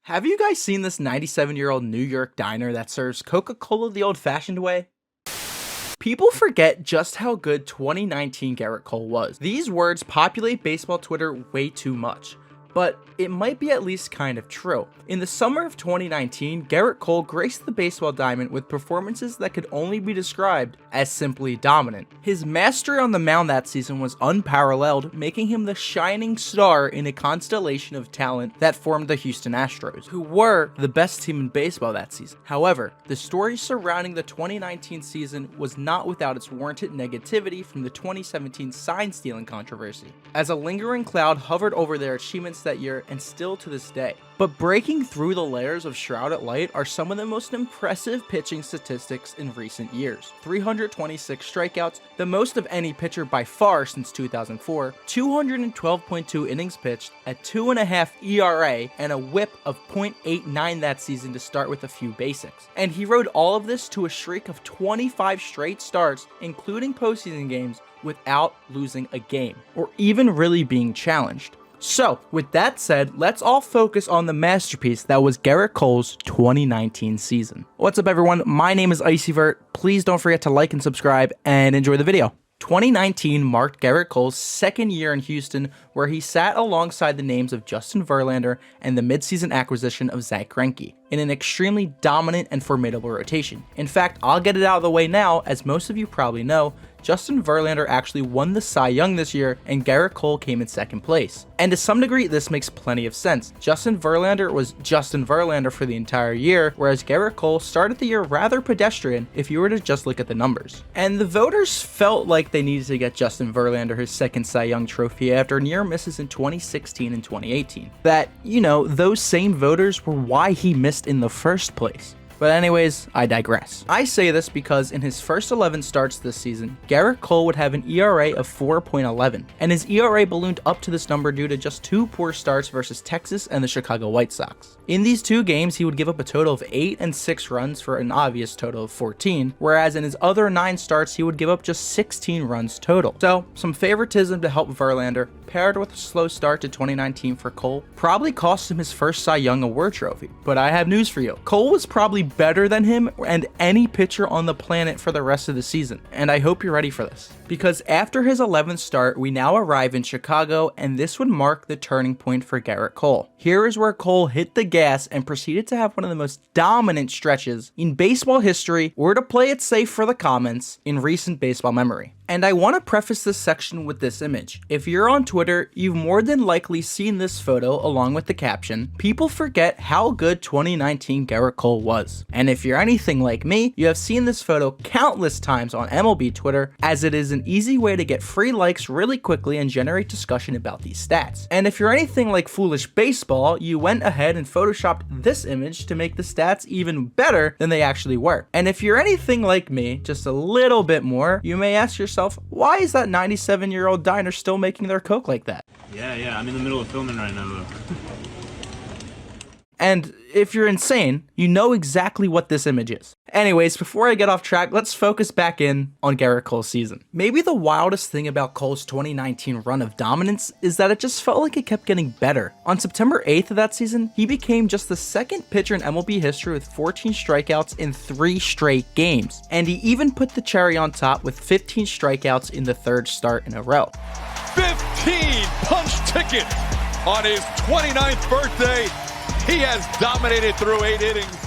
Have you guys seen this 97-year-old New York diner that serves Coca-Cola the old-fashioned way? People forget just how good 2019 Gerrit Cole was. These words populate baseball Twitter way too much, but it might be at least kind of true. In the summer of 2019, Gerrit Cole graced the baseball diamond with performances that could only be described as simply dominant. His mastery on the mound that season was unparalleled, making him the shining star in a constellation of talent that formed the Houston Astros, who were the best team in baseball that season. However, the story surrounding the 2019 season was not without its warranted negativity from the 2017 sign stealing controversy, as a lingering cloud hovered over their achievements that year and still to this day. But breaking through the layers of shrouded light are some of the most impressive pitching statistics in recent years. 326 strikeouts, the most of any pitcher by far since 2004, 212.2 innings pitched, a 2.5 ERA, and a whip of .89 that season to start with a few basics. And he rode all of this to a streak of 25 straight starts, including postseason games, without losing a game, or even really being challenged. So, with that said, let's all focus on the masterpiece that was Gerrit Cole's 2019 season. What's up everyone, my name is IcyVert. Please don't forget to like and subscribe and enjoy the video. 2019 marked Gerrit Cole's second year in Houston, where he sat alongside the names of Justin Verlander and the midseason acquisition of Zack Greinke in an extremely dominant and formidable rotation. In fact, I'll get it out of the way now, as most of you probably know, Justin Verlander actually won the Cy Young this year, and Gerrit Cole came in second place. And to some degree, this makes plenty of sense. Justin Verlander was Justin Verlander for the entire year, whereas Gerrit Cole started the year rather pedestrian if you were to just look at the numbers. And the voters felt like they needed to get Justin Verlander his second Cy Young trophy after near misses in 2016 and 2018. That, those same voters were why he missed in the first place. But anyways, I digress. I say this because in his first 11 starts this season, Gerrit Cole would have an ERA of 4.11, and his ERA ballooned up to this number due to just two poor starts versus Texas and the Chicago White Sox. In these two games, he would give up a total of 8 and 6 runs for an obvious total of 14, whereas in his other 9 starts, he would give up just 16 runs total. So, some favoritism to help Verlander, paired with a slow start to 2019 for Cole, probably cost him his first Cy Young Award trophy. But I have news for you. Cole was probably better than him and any pitcher on the planet for the rest of the season. And I hope you're ready for this. Because after his 11th start, we now arrive in Chicago, and this would mark the turning point for Gerrit Cole. Here is where Cole hit the gas and proceeded to have one of the most dominant stretches in baseball history, or to play it safe for the comments, in recent baseball memory. And I want to preface this section with this image. If you're on Twitter, you've more than likely seen this photo along with the caption, "People forget how good 2019 Gerrit Cole was." And if you're anything like me, you have seen this photo countless times on MLB Twitter, as it is an easy way to get free likes really quickly and generate discussion about these stats. And if you're anything like Foolish Baseball, you went ahead and photoshopped this image to make the stats even better than they actually were. And if you're anything like me, just a little bit more, you may ask yourself, why is that 97-year-old diner still making their Coke like that? Yeah, I'm in the middle of filming right now though. And if you're insane, you know exactly what this image is. Anyways, before I get off track, let's focus back in on Gerrit Cole's season. Maybe the wildest thing about Cole's 2019 run of dominance is that it just felt like it kept getting better. On September 8th of that season, he became just the second pitcher in MLB history with 14 strikeouts in 3 straight games. And he even put the cherry on top with 15 strikeouts in the 3rd start in a row. 15 punch ticket on his 29th birthday. He has dominated through 8 innings.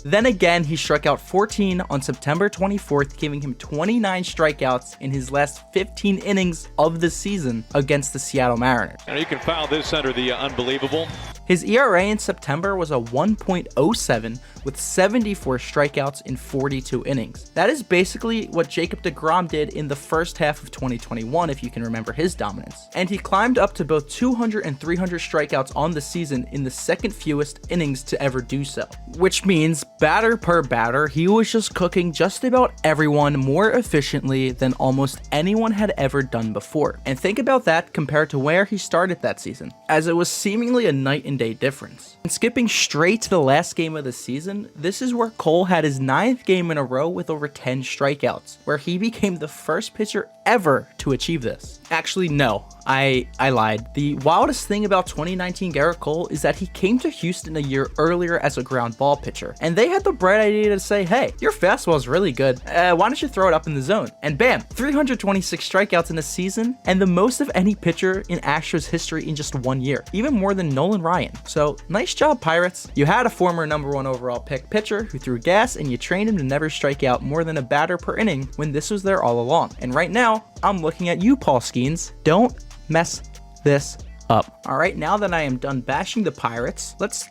Then again, he struck out 14 on September 24th, giving him 29 strikeouts in his last 15 innings of the season against the Seattle Mariners. And you can file this under the unbelievable. His ERA in September was a 1.07 with 74 strikeouts in 42 innings. That is basically what Jacob deGrom did in the first half of 2021, if you can remember his dominance. And he climbed up to both 200 and 300 strikeouts on the season in the second fewest innings to ever do so. Which means, batter per batter, he was just cooking just about everyone more efficiently than almost anyone had ever done before. And think about that compared to where he started that season, as it was seemingly a night and day difference. And skipping straight to the last game of the season, this is where Cole had his 9th game in a row with over 10 strikeouts, where he became the first pitcher ever to achieve this. Actually, no, I lied. The wildest thing about 2019 Gerrit Cole is that he came to Houston a year earlier as a ground ball pitcher, and they had the bright idea to say, hey, your fastball is really good, why don't you throw it up in the zone? And bam, 326 strikeouts in a season, and the most of any pitcher in Astros history in just 1 year, even more than Nolan Ryan. So nice job, Pirates. You had a former #1 overall pick pitcher who threw gas, and you trained him to never strike out more than a batter per inning when this was there all along. And right now, I'm looking at you, Paul Skeens. Don't mess this up. All right, now that I am done bashing the Pirates, let's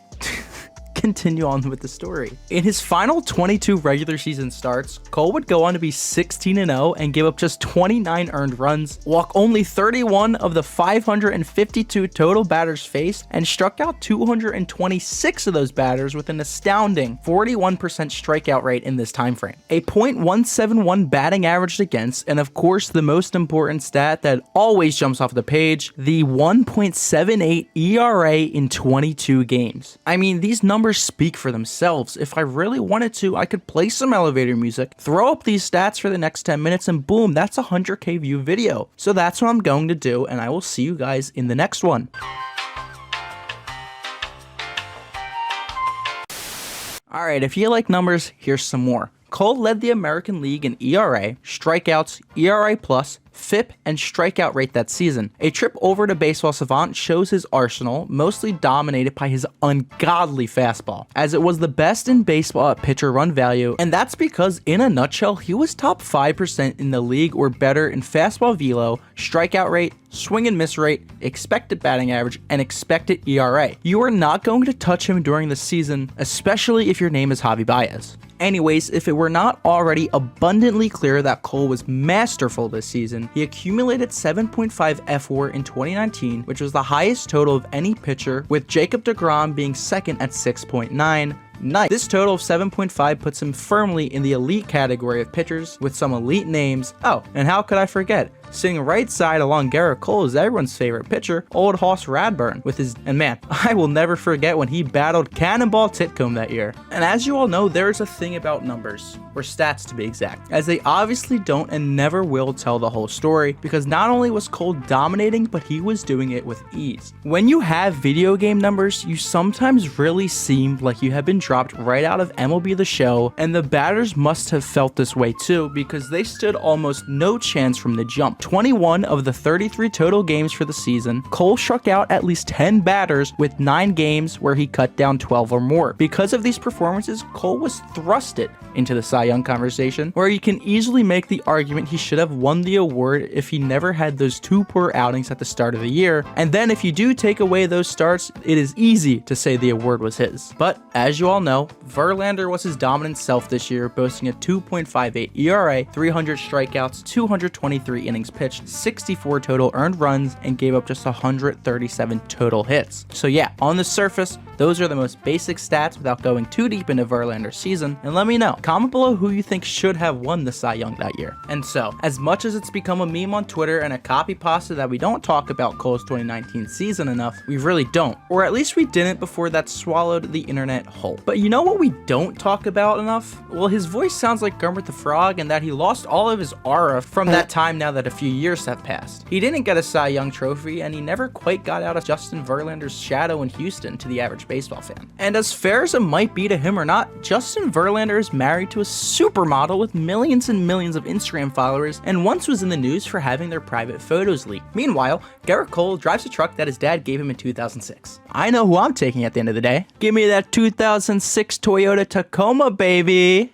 continue on with the story. In his final 22 regular season starts, Cole would go on to be 16-0 and give up just 29 earned runs, walk only 31 of the 552 total batters faced, and struck out 226 of those batters with an astounding 41% strikeout rate in this time frame. A .171 batting average against, and of course the most important stat that always jumps off the page, the 1.78 ERA in 22 games. I mean, these numbers speak for themselves. If I really wanted to, I could play some elevator music, throw up these stats for the next 10 minutes, and boom, that's a 100K view video. So that's what I'm going to do, and I will see you guys in the next one. Alright, if you like numbers, here's some more. Cole led the American League in ERA, strikeouts, ERA+, FIP, and strikeout rate that season. A trip over to Baseball Savant shows his arsenal, mostly dominated by his ungodly fastball, as it was the best in baseball at pitcher run value, and that's because, in a nutshell, he was top 5% in the league or better in fastball velo, strikeout rate, swing and miss rate, expected batting average, and expected ERA. You are not going to touch him during the season, especially if your name is Javi Baez. Anyways, if it were not already abundantly clear that Cole was masterful this season, he accumulated 7.5 F4 in 2019, which was the highest total of any pitcher, with Jacob deGrom being second at 6.9. Nice. This total of 7.5 puts him firmly in the elite category of pitchers with some elite names. Oh, and how could I forget? Sitting right side along Gerrit Cole is everyone's favorite pitcher, Old Hoss Radburn, with his, and man, I will never forget when he battled Cannonball Titcomb that year. And as you all know, there is a thing about numbers, or stats to be exact, as they obviously don't and never will tell the whole story, because not only was Cole dominating, but he was doing it with ease. When you have video game numbers, you sometimes really seem like you have been dropped right out of MLB The Show, and the batters must have felt this way too, because they stood almost no chance from the jump. 21 of the 33 total games for the season, Cole struck out at least 10 batters with 9 games where he cut down 12 or more. Because of these performances, Cole was thrusted into the Cy Young conversation, where you can easily make the argument he should have won the award if he never had those 2 poor outings at the start of the year. And then if you do take away those starts, it is easy to say the award was his. But as you all know, Verlander was his dominant self this year, boasting a 2.58 ERA, 300 strikeouts, 223 innings pitched, 64 total earned runs, and gave up just 137 total hits. So yeah, on the surface, those are the most basic stats without going too deep into Verlander's season, and let me know. Comment below who you think should have won the Cy Young that year. And so, as much as it's become a meme on Twitter and a copy pasta that we don't talk about Cole's 2019 season enough, we really don't. Or at least we didn't before that swallowed the internet whole. But you know what we don't talk about enough? Well, his voice sounds like Kermit the Frog, and that he lost all of his aura from that time now that a few years have passed. He didn't get a Cy Young trophy, and he never quite got out of Justin Verlander's shadow in Houston to the average baseball fan. And as fair as it might be to him or not, Justin Verlander is married to a supermodel with millions and millions of Instagram followers, and once was in the news for having their private photos leaked. Meanwhile, Gerrit Cole drives a truck that his dad gave him in 2006. I know who I'm taking at the end of the day. Give me that 2006 Toyota Tacoma, baby.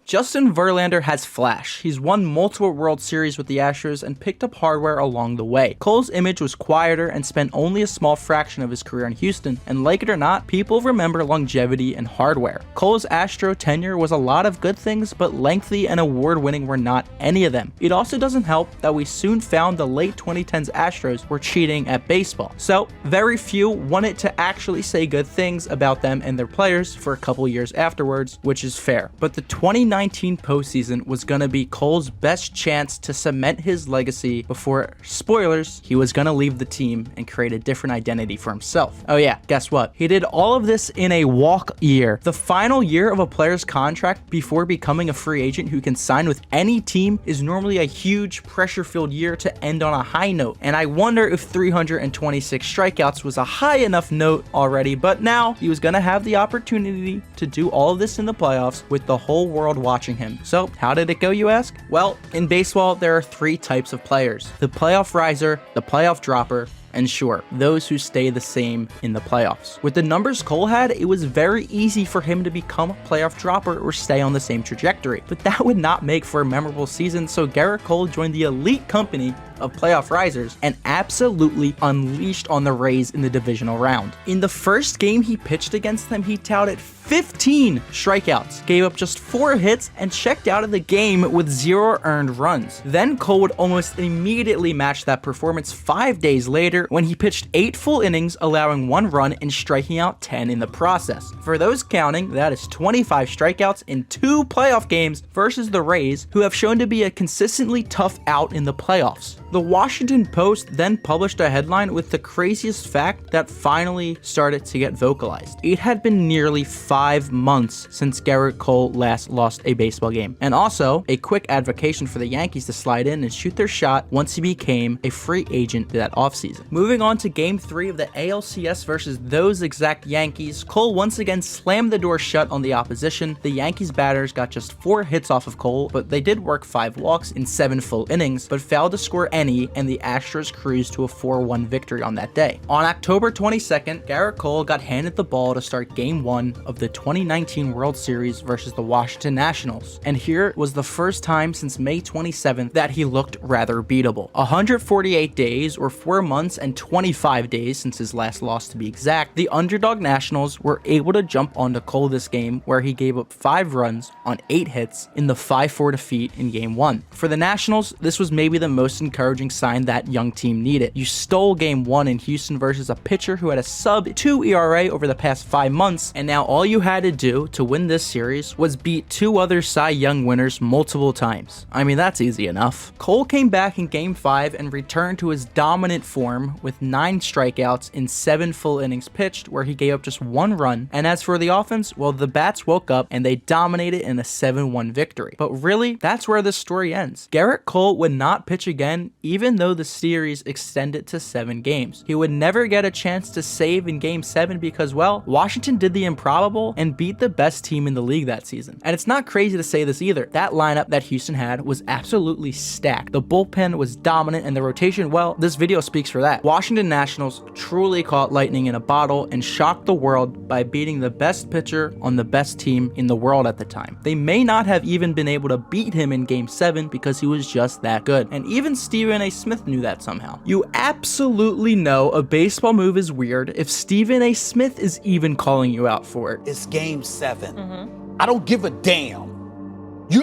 Justin Verlander has flash. He's won multiple World Series with the Astros and picked up hardware along the way. Cole's image was quieter and spent only a small fraction of his career in Houston, and like it or not, people remember longevity and hardware. Cole's Astro tenure was a lot of good things, but lengthy and award-winning were not any of them. It also doesn't help that we soon found the late 2010s Astros were cheating at baseball, so very few wanted to actually say good things about them and their players for a couple years afterwards, which is fair. But the 2019 postseason was going to be Cole's best chance to cement his legacy before, spoilers, he was going to leave the team and create a different identity for himself. Oh yeah, guess what? He did all of this in a walk year. The final year of a player's contract before becoming a free agent who can sign with any team is normally a huge pressure-filled year to end on a high note. And I wonder if 326 strikeouts was a high enough note already, but now he was going to have the opportunity to do all of this in the playoffs with the whole world watching him. So how did it go, you ask? Well, in baseball, there are three types of players: the playoff riser, the playoff dropper, and sure, those who stay the same in the playoffs. With the numbers Cole had, it was very easy for him to become a playoff dropper or stay on the same trajectory, but that would not make for a memorable season, so Gerrit Cole joined the elite company of playoff risers and absolutely unleashed on the Rays in the divisional round. In the first game he pitched against them, he touted 15 strikeouts, gave up just 4 hits, and checked out of the game with 0 earned runs. Then Cole would almost immediately match that performance 5 days later when he pitched 8 full innings, allowing 1 run and striking out 10 in the process. For those counting, that is 25 strikeouts in 2 playoff games versus the Rays, who have shown to be a consistently tough out in the playoffs. The Washington Post then published a headline with the craziest fact that finally started to get vocalized. It had been nearly 5 months since Gerrit Cole last lost a baseball game. And also, a quick advocation for the Yankees to slide in and shoot their shot once he became a free agent that offseason. Moving on to Game 3 of the ALCS versus those exact Yankees, Cole once again slammed the door shut on the opposition. The Yankees batters got just 4 hits off of Cole, but they did work 5 walks in 7 full innings, but failed to score any, and the Astros cruised to a 4-1 victory on that day. On October 22nd, Gerrit Cole got handed the ball to start Game 1 of the 2019 World Series versus the Washington Nationals, and here was the first time since May 27th that he looked rather beatable. 148 days, or 4 months and 25 days since his last loss to be exact, the underdog Nationals were able to jump onto Cole this game, where he gave up 5 runs on 8 hits in the 5-4 defeat in Game 1. For the Nationals, this was maybe the most encouraging sign that young team needed. You stole Game 1 in Houston versus a pitcher who had a sub-2 ERA over the past 5 months, and now all you had to do to win this series was beat 2 other Cy Young winners multiple times. I mean, that's easy enough. Cole came back in Game 5 and returned to his dominant form with 9 strikeouts in 7 full innings pitched, where he gave up just 1 run, and as for the offense, well, the bats woke up and they dominated in a 7-1 victory. But really, that's where this story ends. Gerrit Cole would not pitch again, even though the series extended to 7 games. He would never get a chance to save in Game 7 because, well, Washington did the improbable and beat the best team in the league that season. And it's not crazy to say this either. That lineup that Houston had was absolutely stacked. The bullpen was dominant, and the rotation, well, this video speaks for that. Washington Nationals truly caught lightning in a bottle and shocked the world by beating the best pitcher on the best team in the world at the time. They may not have even been able to beat him in Game 7 because he was just that good. And even Stephen A. Smith knew that somehow. You absolutely know a baseball move is weird if Stephen A. Smith is even calling you out for it. It's Game 7. I don't give a damn.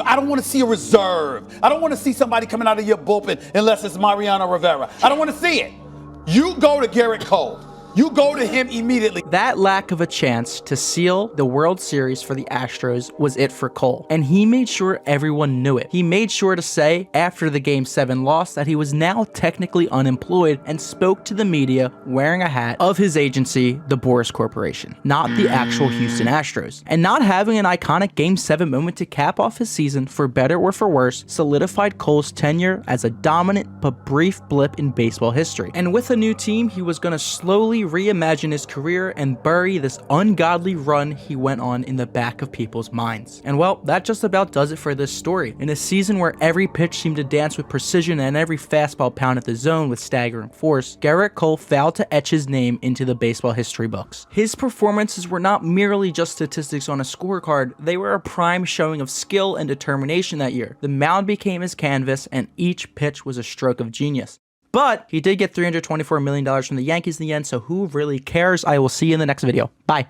I don't want to see a reserve. I don't want to see somebody coming out of your bullpen unless it's Mariano Rivera. I don't want to see it. You go to Gerrit Cole. You go to him immediately. That lack of a chance to seal the World Series for the Astros was it for Cole, and he made sure everyone knew it. He made sure to say after the Game 7 loss that he was now technically unemployed and spoke to the media wearing a hat of his agency, the Boras Corporation, not the actual Houston Astros. And not having an iconic Game 7 moment to cap off his season, for better or for worse, solidified Cole's tenure as a dominant but brief blip in baseball history. And with a new team, he was going to slowly reimagine his career and bury this ungodly run he went on in the back of people's minds. And well, that just about does it for this story. In a season where every pitch seemed to dance with precision and every fastball pounded the zone with staggering force, Gerrit Cole failed to etch his name into the baseball history books. His performances were not merely just statistics on a scorecard, they were a prime showing of skill and determination that year. The mound became his canvas, and each pitch was a stroke of genius. But he did get $324 million from the Yankees in the end, so who really cares? I will see you in the next video. Bye.